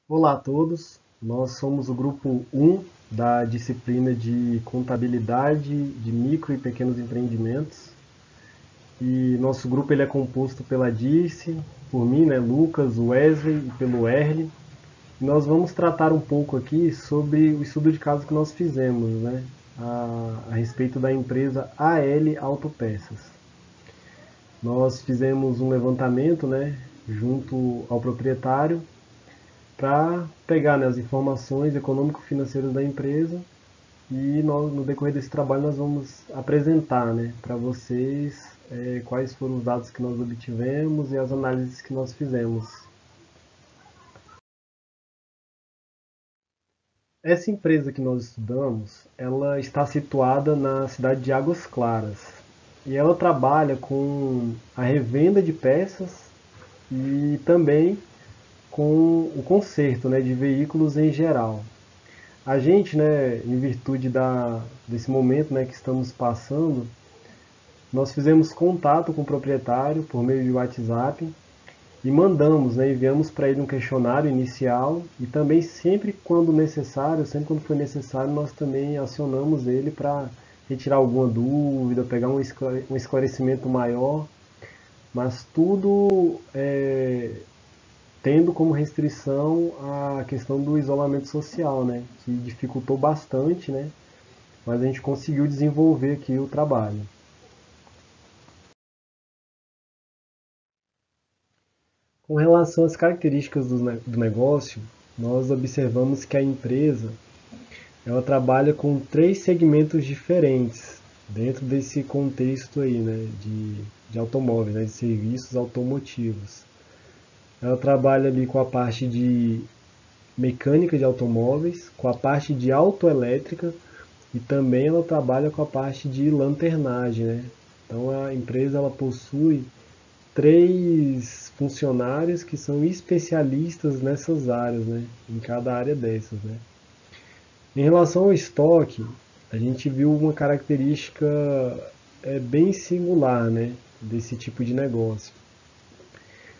Olá a todos, nós somos o grupo 1 da disciplina de Contabilidade de Micro e Pequenos Empreendimentos e nosso grupo ele é composto pela Dirce, por mim, né, Lucas, Wesley e pelo Erle. E nós vamos tratar um pouco aqui sobre o estudo de caso que nós fizemos, né, a respeito da empresa AL Autopeças. Nós fizemos um levantamento, né, junto ao proprietário para pegar, né, as informações econômico-financeiras da empresa e no decorrer desse trabalho nós vamos apresentar, né, para vocês quais foram os dados que nós obtivemos e as análises que nós fizemos. Essa empresa que nós estudamos, ela está situada na cidade de Águas Claras e ela trabalha com a revenda de peças e também com o conserto, né, de veículos em geral. A gente, né, em virtude desse momento, né, que estamos passando, nós fizemos contato com o proprietário por meio de WhatsApp e mandamos, né, enviamos para ele um questionário inicial e também sempre quando necessário, sempre quando foi necessário, nós também acionamos ele para retirar alguma dúvida, pegar um esclarecimento maior, mas tudo tendo como restrição a questão do isolamento social, né, que dificultou bastante, né, mas a gente conseguiu desenvolver aqui o trabalho. Com relação às características do negócio, nós observamos que a empresa ela trabalha com três segmentos diferentes dentro desse contexto aí, né, de automóveis, né, de serviços automotivos. Ela trabalha ali com a parte de mecânica de automóveis, com a parte de autoelétrica e também ela trabalha com a parte de lanternagem, né? Então a empresa ela possui três funcionários que são especialistas nessas áreas, né? Em cada área dessas, né? Em relação ao estoque, a gente viu uma característica bem singular, né? Desse tipo de negócio.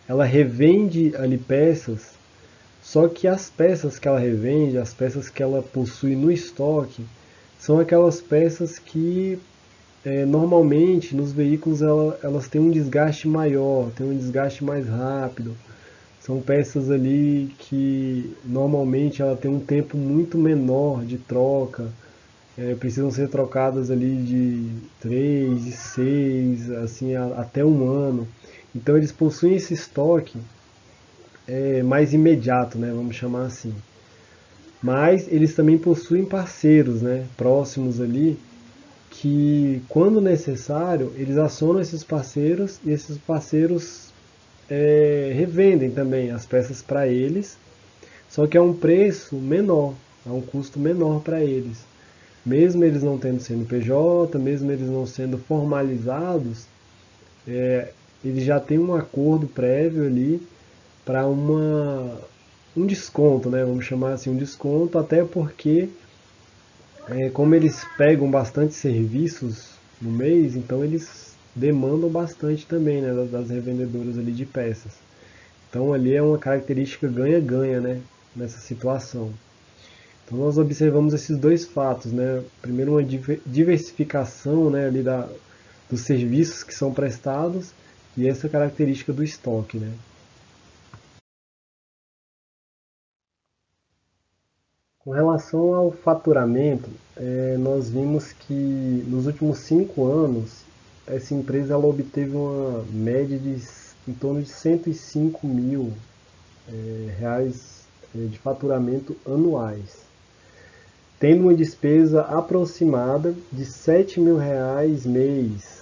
Ela revende ali peças, só que as peças que ela revende, as peças que ela possui no estoque, são aquelas peças que normalmente nos veículos elas têm um desgaste maior, têm um desgaste mais rápido. São peças ali que normalmente ela tem um tempo muito menor de troca, precisam ser trocadas ali de 3, de 6, assim, até um ano. Então eles possuem esse estoque mais imediato, né, vamos chamar assim. Mas eles também possuem parceiros, né, próximos ali, que quando necessário eles acionam esses parceiros e esses parceiros revendem também as peças para eles, só que é um preço menor, é um custo menor para eles. Mesmo eles não tendo CNPJ, mesmo eles não sendo formalizados, eles já têm um acordo prévio ali para um desconto, né? Vamos chamar assim um desconto, até porque como eles pegam bastante serviços no mês, então eles demandam bastante também, né, das revendedoras ali de peças. Então ali é uma característica ganha-ganha, né, nessa situação. Então nós observamos esses dois fatos, né? Primeiro uma diversificação, né, ali dos serviços que são prestados e essa característica do estoque, né? Com relação ao faturamento, nós vimos que nos últimos 5 anos essa empresa ela obteve uma média de em torno de 105 mil reais de faturamento anuais, tendo uma despesa aproximada de 7 mil reais mês,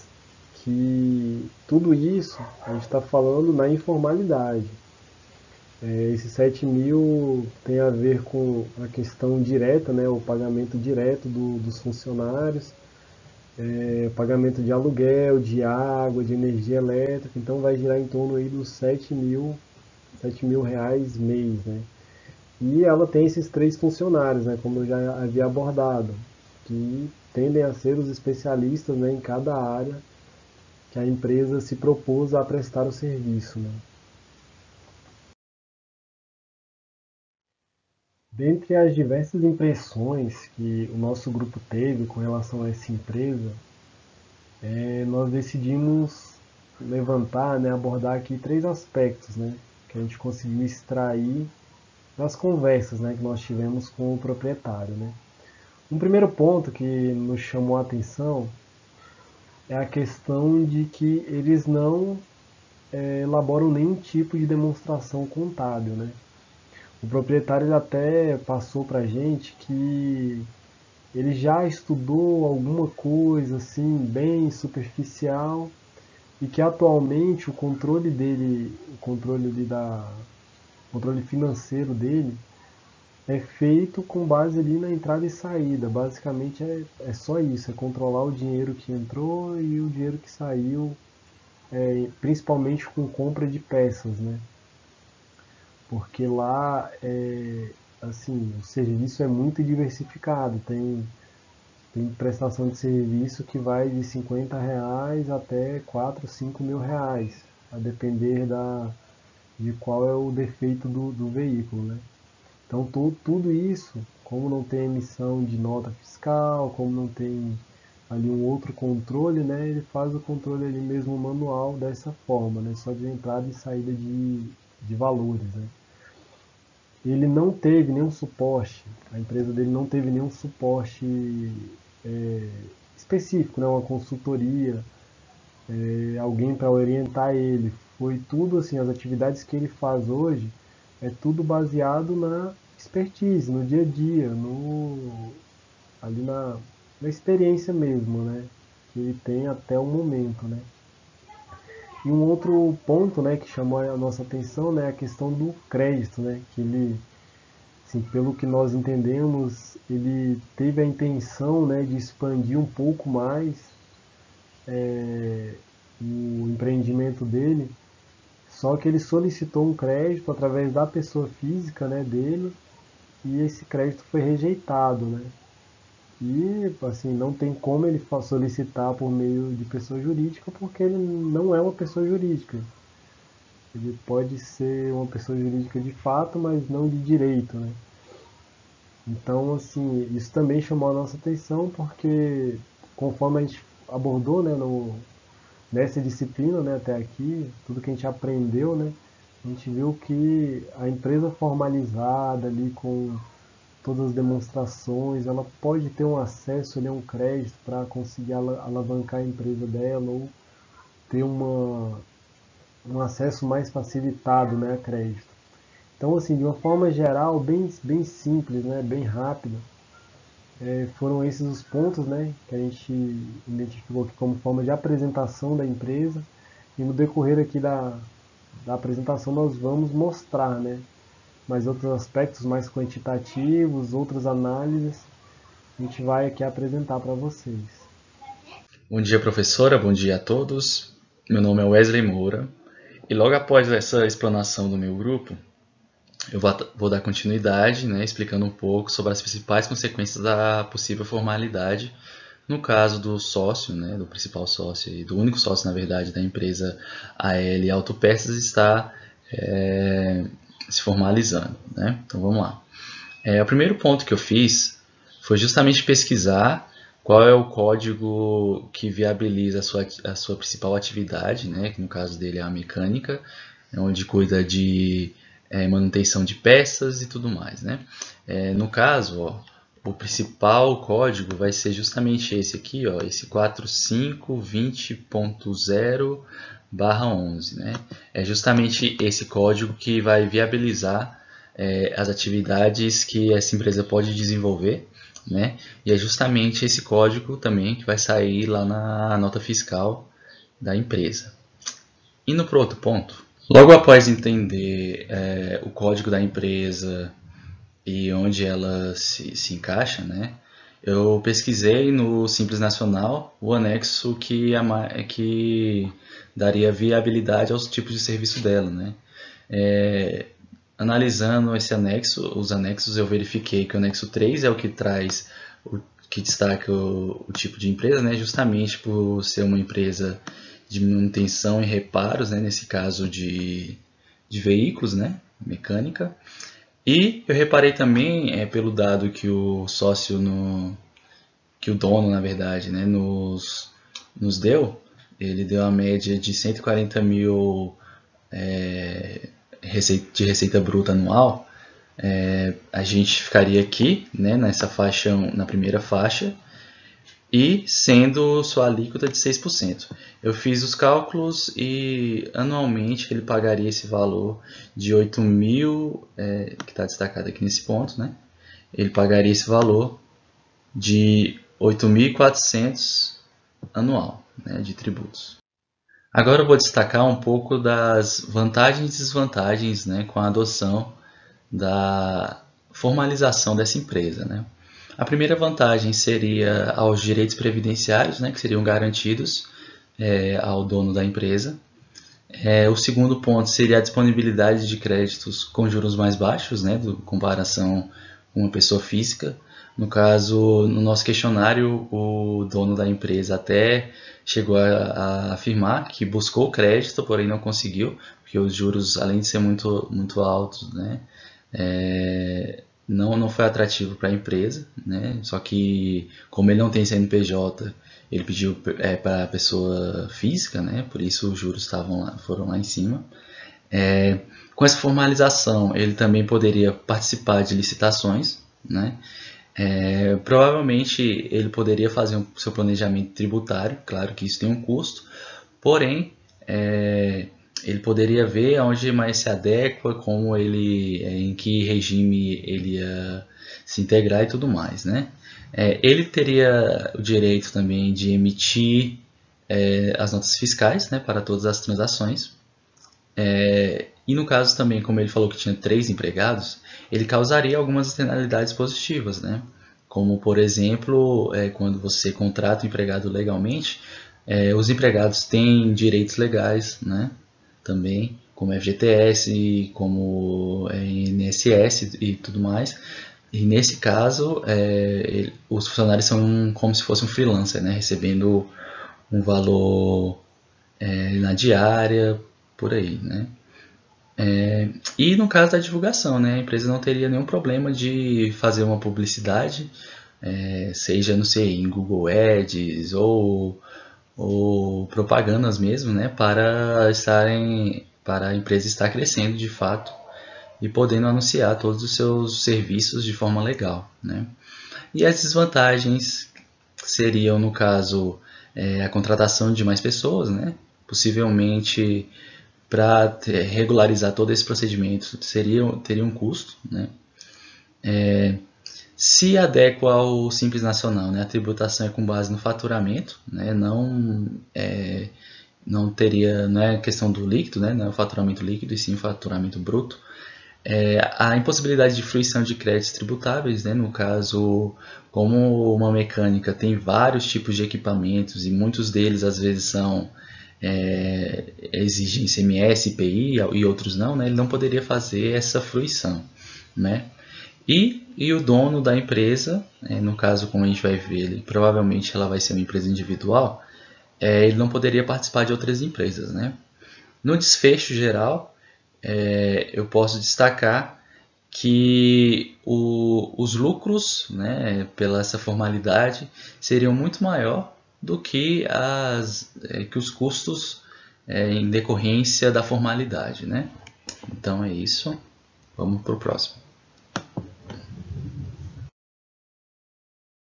que tudo isso a gente está falando na informalidade. Esses 7 mil tem a ver com a questão direta, né, o pagamento direto dos funcionários, pagamento de aluguel, de água, de energia elétrica, então vai girar em torno aí dos 7 mil reais mês, né? E ela tem esses três funcionários, né, como eu já havia abordado, que tendem a ser os especialistas, né, em cada área que a empresa se propôs a prestar o serviço, né? Dentre as diversas impressões que o nosso grupo teve com relação a essa empresa, nós decidimos levantar, né, abordar aqui três aspectos, né, que a gente conseguiu extrair das conversas, né, que nós tivemos com o proprietário, né. Um primeiro ponto que nos chamou a atenção é a questão de que eles não elaboram nenhum tipo de demonstração contábil, né. O proprietário ele até passou para a gente que ele já estudou alguma coisa assim bem superficial e que atualmente o controle dele, o controle financeiro dele é feito com base ali na entrada e saída. Basicamente é só isso, é controlar o dinheiro que entrou e o dinheiro que saiu, principalmente com compra de peças, né? Porque lá assim, o serviço é muito diversificado, tem prestação de serviço que vai de R$ 50 até 4, 5 mil reais, a depender de qual é o defeito do veículo, né? Então tudo isso, como não tem emissão de nota fiscal, como não tem ali um outro controle, né, ele faz o controle ali mesmo manual dessa forma, né, só de entrada e saída de valores, né. Ele não teve nenhum suporte, a empresa dele não teve nenhum suporte é, específico, né, uma consultoria, alguém para orientar ele. Foi tudo assim, as atividades que ele faz hoje é tudo baseado na expertise, no dia a dia, ali na experiência mesmo, né? Que ele tem até o momento, né? E um outro ponto, né, que chamou a nossa atenção, né, é a questão do crédito, né? Que ele, assim, pelo que nós entendemos, ele teve a intenção, né, de expandir um pouco mais o empreendimento dele, só que ele solicitou um crédito através da pessoa física, né, dele, e esse crédito foi rejeitado, né? E assim, não tem como ele solicitar por meio de pessoa jurídica porque ele não é uma pessoa jurídica. Ele pode ser uma pessoa jurídica de fato, mas não de direito, né? Então, assim, isso também chamou a nossa atenção porque conforme a gente abordou, né, nessa disciplina, né, até aqui, tudo que a gente aprendeu, né, a gente viu que a empresa formalizada ali com todas as demonstrações, ela pode ter um acesso ali a um crédito para conseguir alavancar a empresa dela ou ter um acesso mais facilitado, né, a crédito. Então, assim, de uma forma geral, bem simples, né, bem rápida, foram esses os pontos, né, que a gente identificou aqui como forma de apresentação da empresa. E no decorrer aqui da apresentação nós vamos mostrar, né, mais outros aspectos mais quantitativos, outras análises, a gente vai aqui apresentar para vocês. Bom dia, professora. Bom dia a todos. Meu nome é Wesley Moura e logo após essa explanação do meu grupo, eu vou dar continuidade, né, explicando um pouco sobre as principais consequências da possível formalidade no caso do sócio, né, do principal sócio e do único sócio, na verdade, da empresa AL Autopeças está se formalizando, né? Então vamos lá. O primeiro ponto que eu fiz foi justamente pesquisar qual é o código que viabiliza a sua principal atividade, né? Que no caso dele é a mecânica, onde cuida de manutenção de peças e tudo mais, né? No caso, ó, o principal código vai ser justamente esse aqui, ó, esse 4520.0/11, né? É justamente esse código que vai viabilizar as atividades que essa empresa pode desenvolver, né? E é justamente esse código também que vai sair lá na nota fiscal da empresa. Indo para outro ponto, logo após entender o código da empresa e onde ela se encaixa, né? Eu pesquisei no Simples Nacional o anexo que daria viabilidade aos tipos de serviço dela, né? Analisando esse anexo, os anexos, eu verifiquei que o anexo 3 é o que traz, que destaca o tipo de empresa, né? Justamente por ser uma empresa de manutenção e reparos, né? Nesse caso de veículos, né? Mecânica. E eu reparei também, pelo dado que o sócio, que o dono, na verdade, né, nos deu, ele deu a média de 140 mil de receita bruta anual. A gente ficaria aqui, né, nessa faixa, na primeira faixa, e sendo sua alíquota de 6%. Eu fiz os cálculos e anualmente ele pagaria esse valor de 8 mil, que está destacado aqui nesse ponto, né? Ele pagaria esse valor de 8.400 anual, né, de tributos. Agora eu vou destacar um pouco das vantagens e desvantagens, né, com a adoção da formalização dessa empresa, né? A primeira vantagem seria aos direitos previdenciários, né, que seriam garantidos ao dono da empresa. O segundo ponto seria a disponibilidade de créditos com juros mais baixos, né, em comparação com uma pessoa física. No caso, no nosso questionário, o dono da empresa até chegou a afirmar que buscou crédito, porém não conseguiu, porque os juros, além de ser muito, muito altos, né, não foi atrativo para a empresa, né? Só que, como ele não tem CNPJ, ele pediu para a pessoa física, né? Por isso os juros foram lá em cima. Com essa formalização, ele também poderia participar de licitações, né? Provavelmente ele poderia fazer o seu planejamento tributário, claro que isso tem um custo, porém ele poderia ver aonde mais se adequa, como em que regime ele ia se integrar e tudo mais, né? Ele teria o direito também de emitir as notas fiscais, né, para todas as transações. E no caso também, como ele falou que tinha 3 empregados, ele causaria algumas externalidades positivas, né? Como, por exemplo, quando você contrata o empregado legalmente, os empregados têm direitos legais, né? Também, como FGTS, como INSS e tudo mais. E nesse caso, os funcionários são como se fosse um freelancer, né? Recebendo um valor na diária, por aí, né? E no caso da divulgação, né, a empresa não teria nenhum problema de fazer uma publicidade, seja, não sei, em Google Ads ou propagandas mesmo, né, para a empresa estar crescendo de fato e podendo anunciar todos os seus serviços de forma legal, né. E as desvantagens seriam, no caso, a contratação de mais pessoas, né, possivelmente para regularizar todo esse procedimento teria um custo, né? Se adequa ao Simples Nacional, né? A tributação é com base no faturamento, né? Não é questão do líquido, né? Não é o faturamento líquido, e sim o faturamento bruto. A impossibilidade de fruição de créditos tributáveis, né? No caso, como uma mecânica tem vários tipos de equipamentos e muitos deles às vezes exigem ICMS, IPI e outros não, né? Ele não poderia fazer essa fruição, né? E o dono da empresa, no caso, como a gente vai ver, provavelmente ela vai ser uma empresa individual, ele não poderia participar de outras empresas, né? No desfecho geral, eu posso destacar que os lucros, né, pela essa formalidade, seriam muito maior do que os custos em decorrência da formalidade, né? Então é isso. Vamos para o próximo.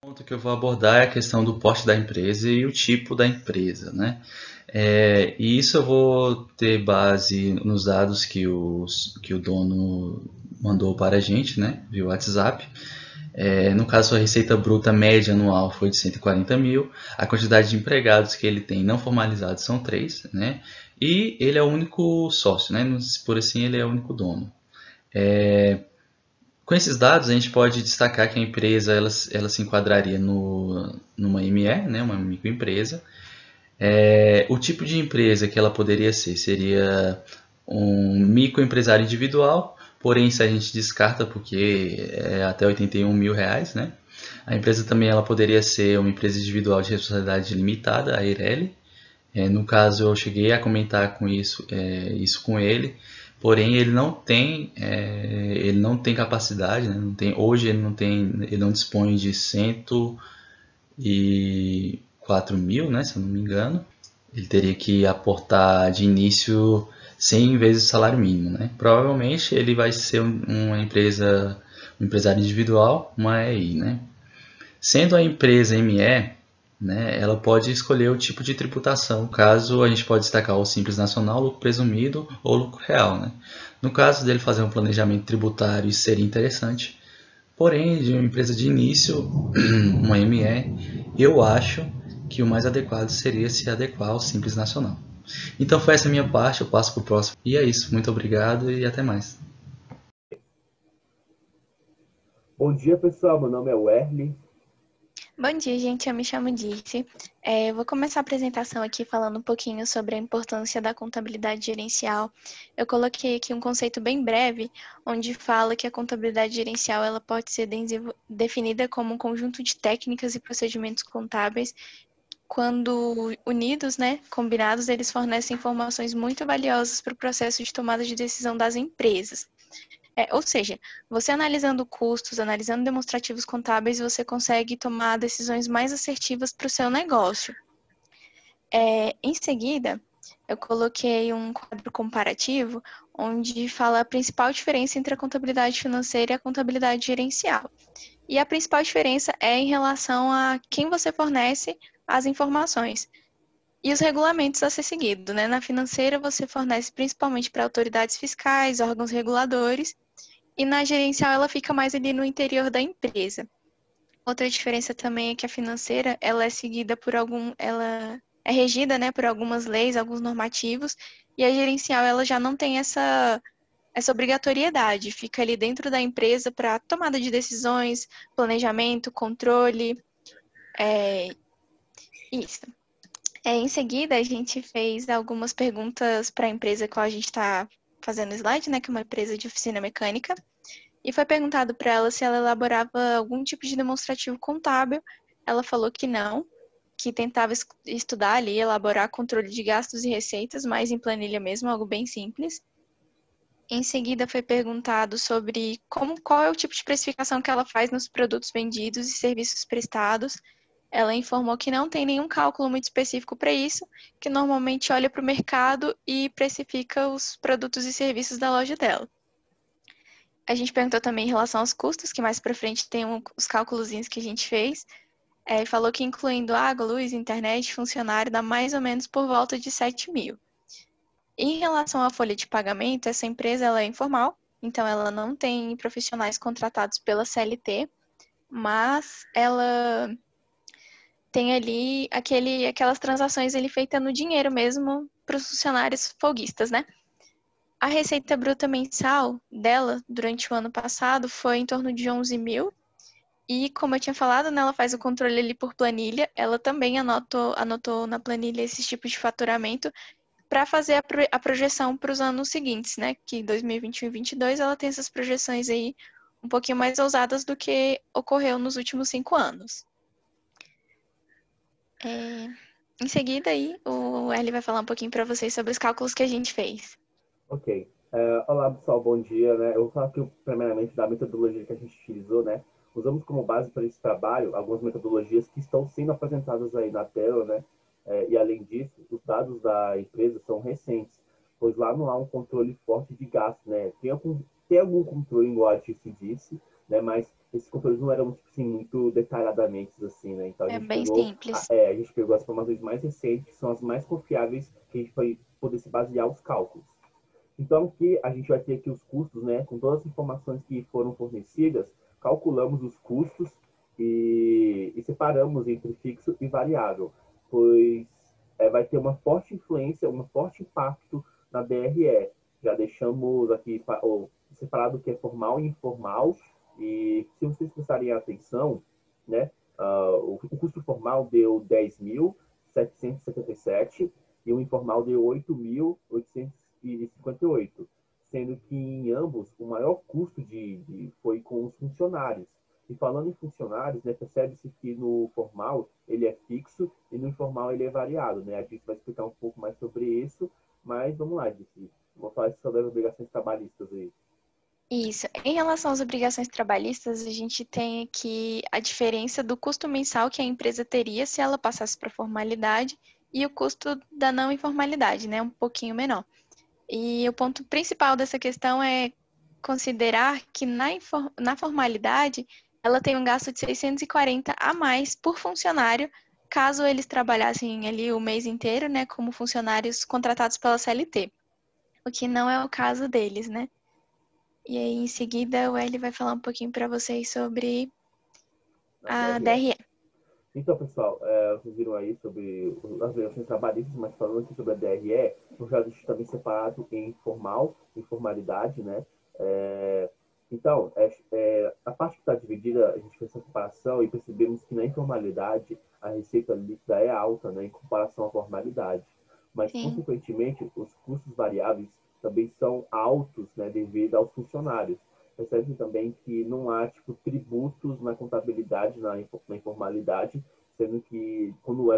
O ponto que eu vou abordar é a questão do porte da empresa e o tipo da empresa, né? E isso eu vou ter base nos dados que o dono mandou para a gente, né, via WhatsApp. No caso, a receita bruta média anual foi de 140 mil, a quantidade de empregados que ele tem não formalizados são 3, né? E ele é o único sócio, né? Por assim, ele é o único dono. Com esses dados, a gente pode destacar que a empresa ela se enquadraria numa ME, né? Uma microempresa. O tipo de empresa que ela poderia ser seria um microempresário individual, porém se a gente descarta porque é até 81 mil reais, né? A empresa também ela poderia ser uma empresa individual de responsabilidade limitada, a EIRELI, No caso, eu cheguei a comentar com isso com ele, porém ele não tem capacidade, né? Não tem, hoje ele não dispõe de 104 mil, né? Se eu não me engano. Ele teria que aportar de início 100 vezes o salário mínimo, né? Provavelmente ele vai ser um empresário individual, uma EI, né? Sendo a empresa ME, né, ela pode escolher o tipo de tributação. Caso a gente pode destacar o Simples Nacional, lucro presumido ou lucro real. Né? No caso dele fazer um planejamento tributário, isso seria interessante. Porém, de uma empresa de início, uma ME, eu acho que o mais adequado seria se adequar ao Simples Nacional. Então foi essa a minha parte, eu passo para o próximo. E é isso, muito obrigado e até mais. Bom dia, pessoal. Meu nome é Werly. Bom dia, gente. Eu me chamo Dirce. Eu vou começar a apresentação aqui falando um pouquinho sobre a importância da contabilidade gerencial. Eu coloquei aqui um conceito bem breve, onde fala que a contabilidade gerencial ela pode ser definida como um conjunto de técnicas e procedimentos contábeis. Quando unidos, né, combinados, eles fornecem informações muito valiosas para o processo de tomada de decisão das empresas. Ou seja, você analisando custos, analisando demonstrativos contábeis, você consegue tomar decisões mais assertivas para o seu negócio. Em seguida, eu coloquei um quadro comparativo, onde fala a principal diferença entre a contabilidade financeira e a contabilidade gerencial. E a principal diferença é em relação a quem você fornece as informações. E os regulamentos a ser seguido, né? Na financeira, você fornece principalmente para autoridades fiscais, órgãos reguladores, e na gerencial ela fica mais ali no interior da empresa. Outra diferença também é que a financeira, ela é seguida ela é regida, né, por algumas leis, alguns normativos, e a gerencial ela já não tem essa obrigatoriedade, fica ali dentro da empresa para tomada de decisões, planejamento, controle, isso. Em seguida, a gente fez algumas perguntas para a empresa que a gente está fazendo slide, né, que é uma empresa de oficina mecânica. E foi perguntado para ela se ela elaborava algum tipo de demonstrativo contábil. Ela falou que não, que tentava estudar ali, elaborar controle de gastos e receitas, mas em planilha mesmo, algo bem simples. Em seguida, foi perguntado sobre qual é o tipo de precificação que ela faz nos produtos vendidos e serviços prestados. Ela informou que não tem nenhum cálculo muito específico para isso, que normalmente olha para o mercado e precifica os produtos e serviços da loja dela. A gente perguntou também em relação aos custos, que mais para frente tem os cálculos que a gente fez. Falou que incluindo água, luz, internet, funcionário, dá mais ou menos por volta de 7 mil. Em relação à folha de pagamento, essa empresa ela é informal, então ela não tem profissionais contratados pela CLT, mas ela tem ali aquelas transações ali feitas no dinheiro mesmo para os funcionários folguistas, né? A receita bruta mensal dela durante o ano passado foi em torno de 11 mil. E como eu tinha falado, né, ela faz o controle ali por planilha. Ela também anotou na planilha esses tipos de faturamento para fazer a projeção para os anos seguintes, né? Que 2021 e 2022 ela tem essas projeções aí um pouquinho mais ousadas do que ocorreu nos últimos 5 anos. Em seguida aí, o Eli vai falar um pouquinho para vocês sobre os cálculos que a gente fez. Ok. Olá, pessoal. Bom dia, né? Eu vou falar aqui, primeiramente, da metodologia que a gente utilizou, né? Usamos como base para esse trabalho algumas metodologias que estão sendo apresentadas aí na tela, né? E, além disso, os dados da empresa são recentes, pois lá não há um controle forte de gasto, né? Tem algum controle, igual a Tiff disse, né? Mas esses controles não eram, tipo assim, muito detalhadamente, assim, né? Então, É bem simples. a gente pegou as informações mais recentes, que são as mais confiáveis, que a gente vai poder se basear os cálculos. Então, aqui a gente vai ter aqui os custos, né? Com todas as informações que foram fornecidas, calculamos os custos e separamos entre fixo e variável, pois vai ter uma forte influência, um forte impacto na DRE. Já deixamos aqui separado o que é formal e informal, e se vocês prestarem atenção, né? O custo formal deu 10.777 e o informal deu 8.858, sendo que em ambos o maior custo foi com os funcionários. E falando em funcionários, né, percebe-se que no formal ele é fixo e no informal ele é variado, né? A gente vai explicar um pouco mais sobre isso, mas vamos lá, Disse. Vou falar sobre as obrigações trabalhistas aí. Isso. Em relação às obrigações trabalhistas, a gente tem aqui a diferença do custo mensal que a empresa teria se ela passasse para formalidade e o custo da não informalidade, né? Um pouquinho menor. E o ponto principal dessa questão é considerar que na formalidade ela tem um gasto de 640 a mais por funcionário, caso eles trabalhassem ali o mês inteiro, né, como funcionários contratados pela CLT, o que não é o caso deles, né? E aí, em seguida, o Eli vai falar um pouquinho para vocês sobre Na a DRE. DRE. Então, pessoal, vocês viram aí sobre as obrigações trabalhistas, mas falando aqui sobre a DRE, eu já deixo também separado em formal e formalidade, né? Então, a parte que está dividida, a gente fez essa comparação e percebemos que na informalidade a receita líquida é alta, né, em comparação à formalidade. Mas, Sim, consequentemente, os custos variáveis também são altos, né, devido aos funcionários. Percebe também que não há tipo, tributos na contabilidade, na informalidade, sendo que quando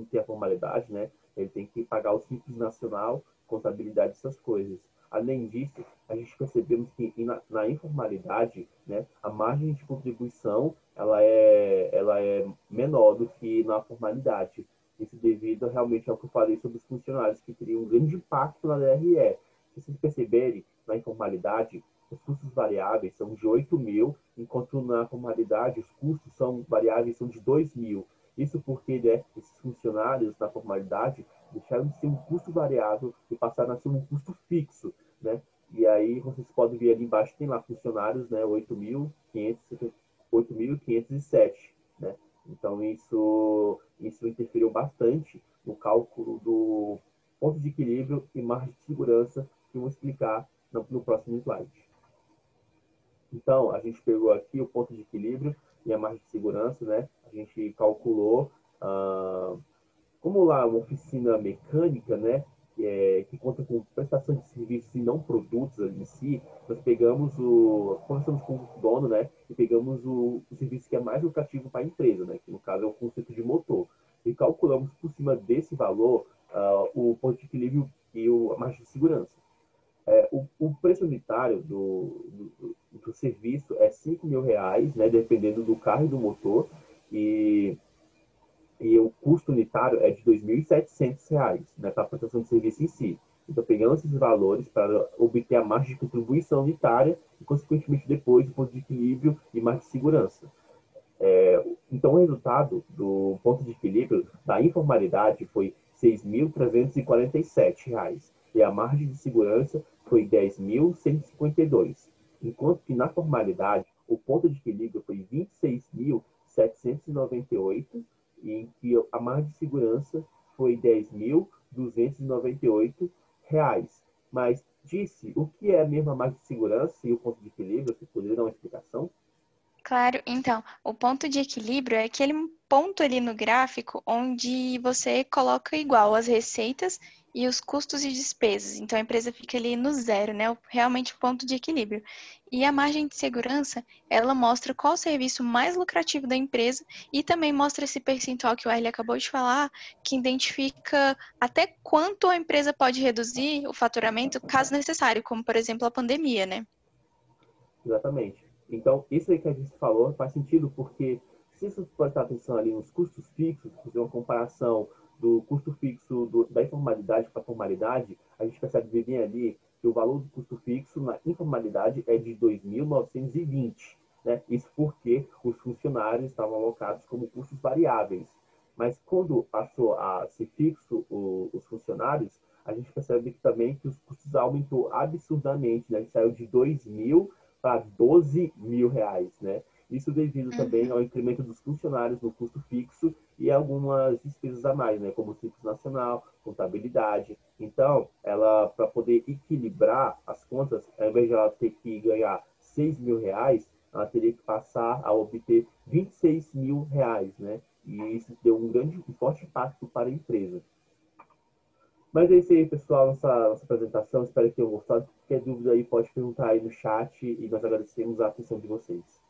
tem a formalidade, né, ele tem que pagar o Simples Nacional, contabilidade, essas coisas. Além disso, a gente percebemos que na informalidade, né, a margem de contribuição ela é menor do que na formalidade. Isso devido realmente ao que eu falei sobre os funcionários, que teriam um grande impacto na DRE. Se vocês perceberem, na informalidade, os custos variáveis são de 8 mil, enquanto na formalidade os custos variáveis são de 2 mil. Isso porque, né, esses funcionários na formalidade deixaram de ser um custo variável e passaram a ser um custo fixo, né? E aí vocês podem ver ali embaixo, tem lá funcionários, né, 8.507, né? Então isso interferiu bastante no cálculo do ponto de equilíbrio e margem de segurança que eu vou explicar no próximo slide. Então, a gente pegou aqui o ponto de equilíbrio e a margem de segurança, né? A gente calculou, como lá uma oficina mecânica, né? Que conta com prestação de serviços e não produtos ali em si, nós conversamos com o dono, né? E pegamos o serviço que é mais lucrativo para a empresa, né? Que no caso é o conceito de motor. E calculamos por cima desse valor o ponto de equilíbrio e a margem de segurança. O preço unitário do serviço é R$ 5.000, né, dependendo do carro e do motor, e, e o custo unitário é de R$ 2.700, né, para a prestação de serviço em si. Então, pegamos esses valores para obter a margem de contribuição unitária e, consequentemente, depois o ponto de equilíbrio e margem de segurança. Então, o resultado do ponto de equilíbrio da informalidade foi R$ 6.347 e a margem de segurança foi 10.152, enquanto que na formalidade o ponto de equilíbrio foi 26.798 e em que a margem de segurança foi 10.298 reais. Mas disse, o que é a mesma margem de segurança e o ponto de equilíbrio? Você poderia dar uma explicação? claro. Então, o ponto de equilíbrio é aquele ponto ali no gráfico onde você coloca igual as receitas e os custos e despesas. Então, a empresa fica ali no zero, né? Realmente o ponto de equilíbrio. E a margem de segurança, ela mostra qual o serviço mais lucrativo da empresa e também mostra esse percentual que o Arley acabou de falar, que identifica até quanto a empresa pode reduzir o faturamento, caso necessário, como, por exemplo, a pandemia, né? Exatamente. Então, isso aí que a gente falou faz sentido porque se você prestar atenção ali nos custos fixos, fazer uma comparação do custo fixo da informalidade para a formalidade, a gente percebe bem ali que o valor do custo fixo na informalidade é de 2.920, né? Isso porque os funcionários estavam alocados como custos variáveis. Mas quando passou a ser fixo os funcionários, a gente percebe que também que os custos aumentou absurdamente, né? Saiu de 2.000 para R$ 12.000, né? Isso devido também ao Uhum. incremento dos funcionários no custo fixo e algumas despesas a mais, né? Como o Simples Nacional, contabilidade. Então, ela, para poder equilibrar as contas, ao invés de ela ter que ganhar R$ 6.000, ela teria que passar a obter R$ 26.000, né? E isso deu um forte impacto para a empresa. Mas é isso aí, pessoal, nossa apresentação. Espero que tenham gostado. Qualquer dúvida aí pode perguntar aí no chat e nós agradecemos a atenção de vocês.